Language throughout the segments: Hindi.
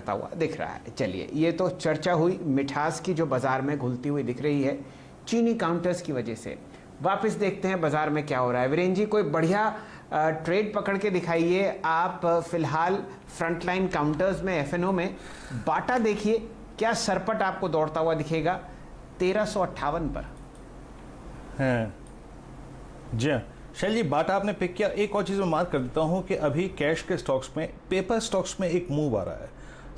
करता हुआ दिख रहा है। चलिए, ये तो चर्चा हुई मिठास की जो बाजार में घुलती हुई दिख रही है चीनी काउंटर्स की वजह से। वापस देखते हैं बाजार में क्या हो रहा है। वीरेन जी, कोई बढ़िया ट्रेड पकड़ के दिखाइए। आप फिलहाल फ्रंटलाइन काउंटर्स में एफएनओ में बाटा देखिए, क्या सरपट आपको दौड़ता हुआ दिखेगा 1358 पर। हैं जी हाँ शैल जी, बाटा आपने पिक किया। एक और चीज़ मैं मार्क कर देता हूँ कि अभी कैश के स्टॉक्स में, पेपर स्टॉक्स में एक मूव आ रहा है।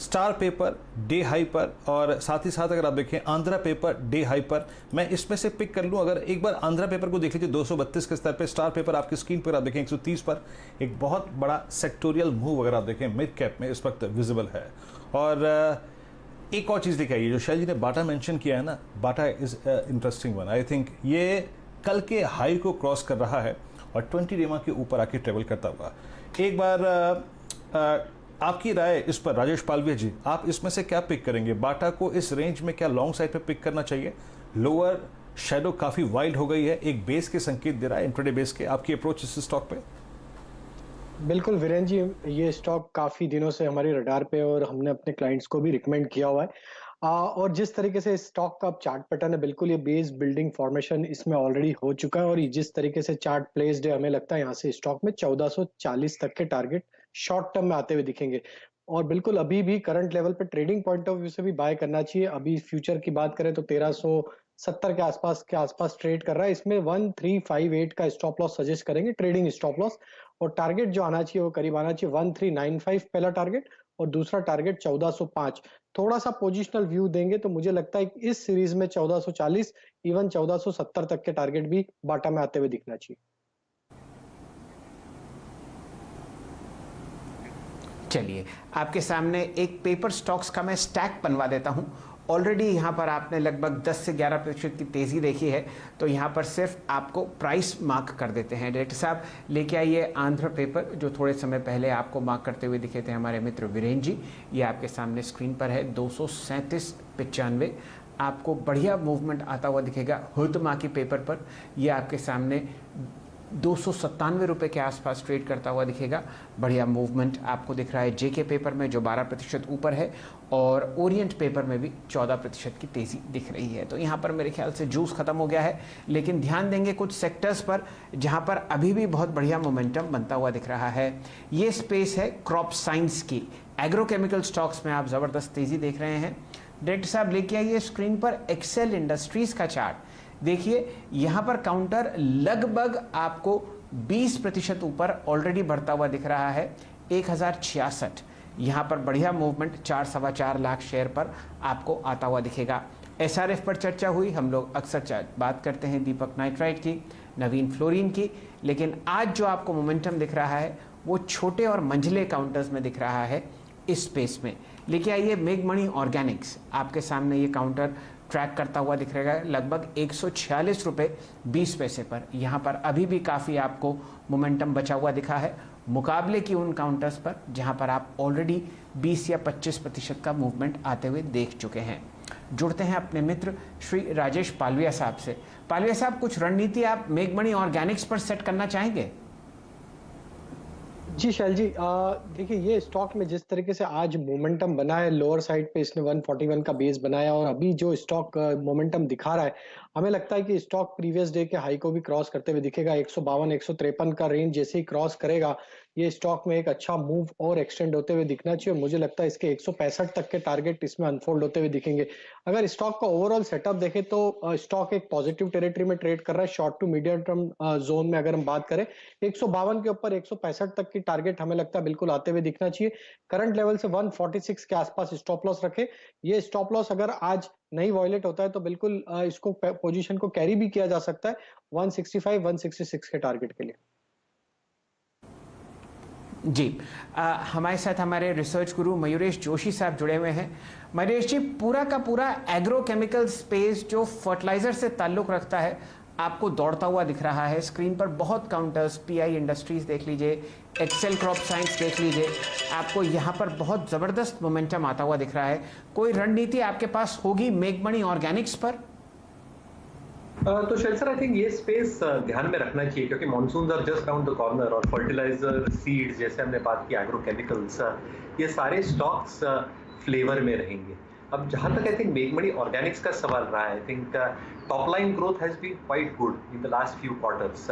स्टार पेपर डे हाई पर, और साथ ही साथ अगर आप देखें आंध्रा पेपर डे हाई पर। मैं इसमें से पिक कर लूँ, अगर एक बार आंध्रा पेपर को देख लीजिए 232 के स्तर पे, स्टार पेपर आपकी स्क्रीन पर आप देखें 130 पर। एक बहुत बड़ा सेक्टोरियल मूव अगर आप देखें मिड कैप में इस वक्त विजिबल है। और एक और चीज़ दिखाइए जो शैल जी ने बाटा मेंशन किया है ना, Bata is interesting one. I think ये कल के हाई को क्रॉस कर रहा है और 20 डेमा के ऊपर आके ट्रेवल करता हुआ। एक बार आपकी राय इस पर राजेश पालविया जी, आप इसमें से क्या पिक करेंगे? बाटा को इस रेंज में क्या लॉन्ग साइड पे पिक करना चाहिए? लोअर शेडो काफ़ी वाइल्ड हो गई है, एक बेस के संकेत दे रहा है, इंट्राडे बेस के। आपकी अप्रोच इस स्टॉक पे? बिल्कुल वीरेन जी, ये स्टॉक काफी दिनों से हमारे रडार पे और हमने अपने क्लाइंट्स को भी रिकमेंड किया हुआ है। और जिस तरीके से स्टॉक का चार्ट पैटर्न है, बिल्कुल ये बेस बिल्डिंग फॉर्मेशन इसमें ऑलरेडी हो चुका है। और जिस तरीके से चार्ट प्लेस्ड है, हमें लगता है यहाँ से स्टॉक में 1440 तक के टारगेट शॉर्ट टर्म में आते हुए दिखेंगे। और बिल्कुल अभी भी करंट लेवल पे ट्रेडिंग पॉइंट ऑफ व्यू से भी बाय करना चाहिए। अभी फ्यूचर की बात करें तो 1370 के आसपास ट्रेड कर रहा है। इसमें 1358 का स्टॉप लॉस सजेस्ट करेंगे, ट्रेडिंग स्टॉप लॉस। और टारगेट जो आना चाहिए वो करीब आना चाहिए 1395 पहला टारगेट, और दूसरा टारगेट 1405। थोड़ा सा पोजिशनल व्यू देंगे तो मुझे लगता है कि इस सीरीज में 1440 इवन 1470 तक के टारगेट भी बाटा में आते हुए दिखना चाहिए। चलिए, आपके सामने एक पेपर स्टॉक्स का मैं स्टैक बनवा देता हूं। ऑलरेडी यहाँ पर आपने लगभग 10 से 11% की तेज़ी देखी है, तो यहाँ पर सिर्फ आपको प्राइस मार्क कर देते हैं। डायरेक्टर साहब लेके आइए आंध्र पेपर, जो थोड़े समय पहले आपको मार्क करते हुए दिखे थे हमारे मित्र वीरेन जी। ये आपके सामने स्क्रीन पर है 237.95। आपको बढ़िया मूवमेंट आता हुआ दिखेगा हुतमा की पेपर पर। ये आपके सामने 297 रुपये के आसपास ट्रेड करता हुआ दिखेगा। बढ़िया मूवमेंट आपको दिख रहा है जेके पेपर में, जो 12% ऊपर है, और ओरिएंट पेपर में भी 14% की तेज़ी दिख रही है। तो यहाँ पर मेरे ख्याल से जूस खत्म हो गया है, लेकिन ध्यान देंगे कुछ सेक्टर्स पर जहाँ पर अभी भी बहुत बढ़िया मोमेंटम बनता हुआ दिख रहा है। ये स्पेस है क्रॉप साइंस की। एग्रोकेमिकल स्टॉक्स में आप ज़बरदस्त तेज़ी देख रहे हैं। डायरेक्टर साहब लेके आइए स्क्रीन पर एक्सेल इंडस्ट्रीज़ का चार्ट। देखिए यहाँ पर काउंटर लगभग आपको 20% ऊपर ऑलरेडी बढ़ता हुआ दिख रहा है, 1066। यहाँ पर बढ़िया मूवमेंट 4-4.25 लाख शेयर पर आपको आता हुआ दिखेगा। एसआरएफ पर चर्चा हुई, हम लोग अक्सर बात करते हैं दीपक नाइट्राइट की, नवीन फ्लोरीन की, लेकिन आज जो आपको मोमेंटम दिख रहा है वो छोटे और मंझले काउंटर्स में दिख रहा है इस स्पेस में। लेके आइए मेगमणी ऑर्गेनिक्स, आपके सामने ये काउंटर ट्रैक करता हुआ दिख रहा है लगभग 146 रुपये 20 पैसे पर। यहाँ पर अभी भी काफ़ी आपको मोमेंटम बचा हुआ दिखा है, मुकाबले की उन काउंटर्स पर जहाँ पर आप ऑलरेडी 20 या 25% का मूवमेंट आते हुए देख चुके हैं। जुड़ते हैं अपने मित्र श्री राजेश पालविया साहब से। पालविया साहब, कुछ रणनीति आप मेगमणी ऑर्गेनिक्स पर सेट करना चाहेंगे? जी शैल जी, देखिए ये स्टॉक में जिस तरीके से आज मोमेंटम बना है, लोअर साइड पे इसने 141 का बेस बनाया और अभी जो स्टॉक मोमेंटम दिखा रहा है, हमें लगता है कि स्टॉक प्रीवियस डे के हाई को भी क्रॉस करते हुए दिखेगा। 152 153 का रेंज जैसे ही क्रॉस करेगा, ये स्टॉक में एक अच्छा मूव और एक्सटेंड होते हुए दिखना चाहिए। मुझे लगता है इसके 165 तक के टारगेट इसमें अनफोल्ड होते हुए दिखेंगे। अगर स्टॉक का ओवरऑल सेटअप देखें तो स्टॉक एक पॉजिटिव टेरिटरी में ट्रेड कर रहा है। Short to medium term zone में अगर हम बात करें, 152 के ऊपर 165 तक की टारगेट हमें लगता है बिल्कुल आते हुए दिखना चाहिए। करंट लेवल से 146 के आसपास स्टॉप लॉस रखे। ये स्टॉप लॉस अगर आज नहीं वायलेट होता है तो बिल्कुल इसको पोजीशन को कैरी भी किया जा सकता है 165 166 के टारगेट के लिए। जी, हमारे साथ हमारे रिसर्च गुरु मयूरेश जोशी साहब जुड़े हुए हैं। मयूरेश जी, पूरा का पूरा एग्रोकेमिकल स्पेस जो फर्टिलाइजर से ताल्लुक रखता है आपको दौड़ता हुआ दिख रहा है। स्क्रीन पर बहुत काउंटर्स, पीआई इंडस्ट्रीज देख लीजिए, एक्सेल क्रॉप साइंस देख लीजिए, आपको यहाँ पर बहुत ज़बरदस्त मोमेंटम आता हुआ दिख रहा है। कोई रणनीति आपके पास होगी मेगमणी ऑर्गेनिक्स पर? तो शैल सर, आई थिंक ये स्पेस ध्यान में रखना चाहिए क्योंकि monsoon are just round the corner और फर्टिलाइजर, सीड्स, जैसे हमने बात की एग्रोकेमिकल्स, ये सारे स्टॉक्स फ्लेवर में रहेंगे। अब जहां तक आई थिंक मेक मनी ऑर्गेनिक्स का सवाल रहा है, I think top line growth has been quite good in the last few quarters.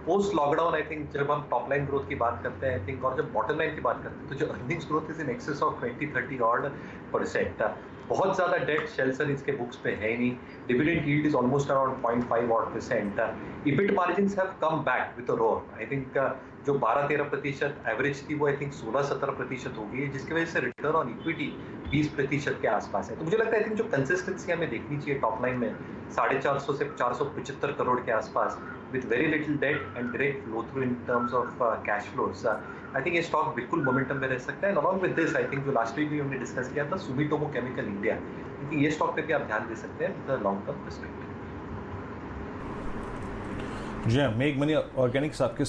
Post lockdown I think जब हम टॉप लाइन ग्रोथ की बात करते हैं आई थिंक, और जब बॉटम लाइन की बात करते हैं, तो जो earnings growth is in excess of 20-30 odd %। बहुत ज्यादा डेट शेल्सर इसके बुक्स पे है ही नहीं। Dividend yield is almost around 0.5 odd %। EBIT margins have come back with a roar. I think जो 12-13% एवरेज थी वो आई थिंक 16-17% हो गई है, जिसकी वजह से रिटर्न ऑन इक्विटी 20% के आसपास है। तो मुझे लगता है आई थिंक जो कंसिस्टेंसी हमें देखनी चाहिए टॉप लाइन में 450 से 475 करोड़ के आसपास with very little debt and direct flow through in terms of cash flows. I think ये स्टॉक बिल्कुल मोमेंटम में रह सकता है। along with this, I think जो लास्ट वीक भी हमने डिस्कस किया था सुमिटोमो केमिकल इंडिया, क्योंकि ये स्टॉक पे भी आप ध्यान दे सकते हैं विद लॉन्ग टर्म पर्सपेक्टिव। जी हाँ, मेक मनी ऑर्गेनिक्स आपके